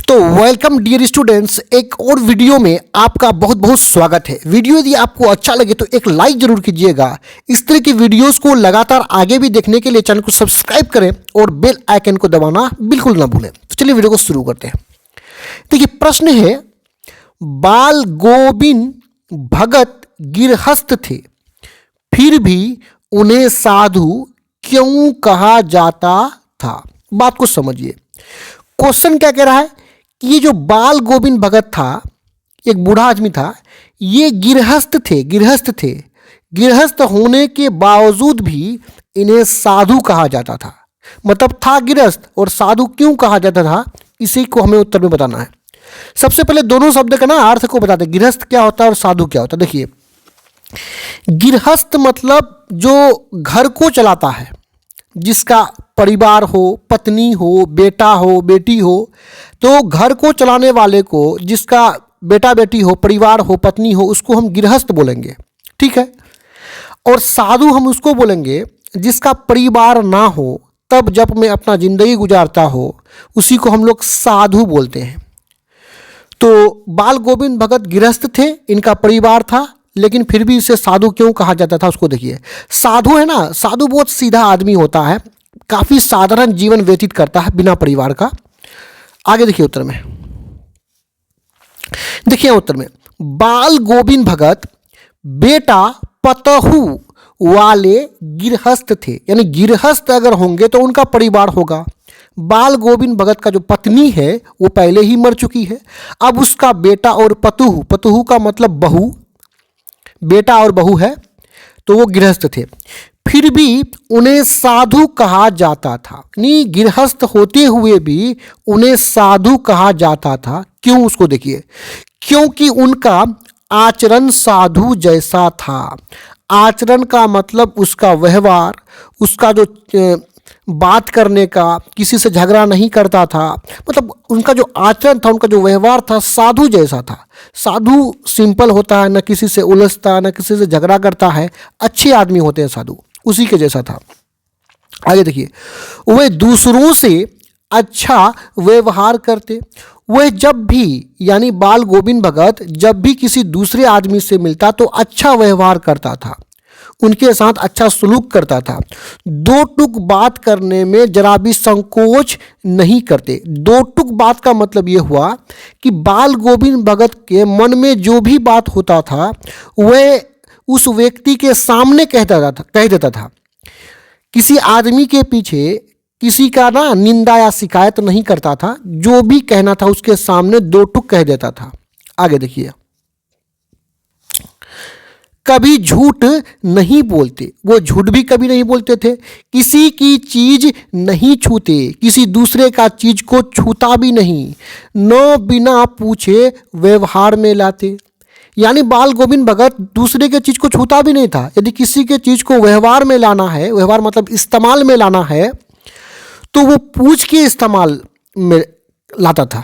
तो welcome dear students, एक और वीडियो में आपका बहुत बहुत स्वागत है। वीडियो यदि आपको अच्छा लगे तो एक लाइक जरूर कीजिएगा। इस तरह की वीडियोस को लगातार आगे भी देखने के लिए चैनल को सब्सक्राइब करें और बेल आइकन को दबाना बिल्कुल ना भूलें। तो चलिए वीडियो को शुरू करते हैं। देखिए प्रश्न है, बाल गोविंद भगत गिरहस्थ थे, फिर भी उन्हें साधु क्यों कहा जाता था? बात को समझिए। क्वेश्चन क्या कह रहा है कि ये जो बाल गोविंद भगत था, एक बूढ़ा आदमी था, ये गिरहस्थ थे। गिरहस्थ होने के बावजूद भी इन्हें साधु कहा जाता था। मतलब था गिरहस्थ, और साधु क्यों कहा जाता था, इसी को हमें उत्तर में बताना है। सबसे पहले दोनों शब्द का ना अर्थ को बताते हैं, गिरहस्थ क्या होता है और साधु क्या होता है। देखिए, गिरहस्थ मतलब जो घर को चलाता है, जिसका परिवार हो, पत्नी हो, बेटा हो, बेटी हो, तो घर को चलाने वाले को, जिसका बेटा बेटी हो, परिवार हो, पत्नी हो, उसको हम गिरहस्थ बोलेंगे। ठीक है। और साधु हम उसको बोलेंगे जिसका परिवार ना हो, तब जब में अपना जिंदगी गुजारता हो, उसी को हम लोग साधु बोलते हैं। तो बाल गोविंद भगत गिरहस्थ थे, इनका परिवार था, लेकिन फिर भी इसे साधु क्यों कहा जाता था उसको देखिए। साधु है ना, साधु बहुत सीधा आदमी होता है, काफ़ी साधारण जीवन व्यतीत करता है बिना परिवार का। आगे देखिए उत्तर में, देखिए उत्तर में, बाल गोविंद भगत बेटा पतहू वाले गिरहस्थ थे। यानी गिरहस्थ अगर होंगे तो उनका परिवार होगा। बाल गोविंद भगत का जो पत्नी है वो पहले ही मर चुकी है, अब उसका बेटा और पतहू, पतहू का मतलब बहू, बेटा और बहू है, तो वो गिरहस्थ थे। फिर भी उन्हें साधु कहा जाता था। नहीं, गिरहस्थ होते हुए भी उन्हें साधु कहा जाता था। क्यों, उसको देखिए। क्योंकि उनका आचरण साधु जैसा था। आचरण का मतलब उसका व्यवहार, उसका जो बात करने का, किसी से झगड़ा नहीं करता था, मतलब उनका जो आचरण था, उनका जो व्यवहार था, साधु जैसा था। साधु सिंपल होता है, न किसी से उलझता, न किसी से झगड़ा करता है, अच्छे आदमी होते हैं साधु, उसी के जैसा था। आगे देखिए, वे दूसरों से अच्छा व्यवहार करते। वह जब भी, यानी बाल गोविंद भगत जब भी किसी दूसरे आदमी से मिलता तो अच्छा व्यवहार करता था, उनके साथ अच्छा सलूक करता था। दो टुक बात करने में जरा भी संकोच नहीं करते। दो टुक बात का मतलब ये हुआ कि बाल गोविंद भगत के मन में जो भी बात होता था वह उस व्यक्ति के सामने कह देता था। किसी आदमी के पीछे किसी का ना निंदा या शिकायत नहीं करता था, जो भी कहना था उसके सामने दो टुक कह देता था। आगे देखिए, कभी झूठ नहीं बोलते, वो झूठ भी कभी नहीं बोलते थे। किसी की चीज नहीं छूते, किसी दूसरे का चीज को छूता भी नहीं, न बिना पूछे व्यवहार में लाते। यानी बाल गोविंद भगत दूसरे के चीज को छूता भी नहीं था। यदि किसी के चीज को व्यवहार में लाना है, व्यवहार मतलब इस्तेमाल में लाना है, तो वो पूछ के इस्तेमाल में लाता था।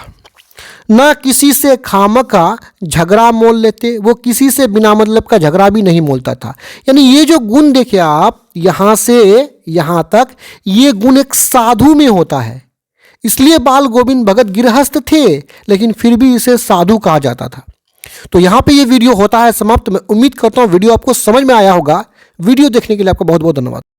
ना किसी से खामखा झगड़ा मोल लेते, वो किसी से बिना मतलब का झगड़ा भी नहीं मोलता था। यानी ये जो गुण देखिए आप, यहाँ से यहाँ तक, ये गुण एक साधु में होता है। इसलिए बाल गोविंद भगत गिरहस्थ थे, लेकिन फिर भी इसे साधु कहा जाता था। तो यहाँ पे ये वीडियो होता है समाप्त। मैं उम्मीद करता हूँ वीडियो आपको समझ में आया होगा। वीडियो देखने के लिए आपका बहुत बहुत धन्यवाद।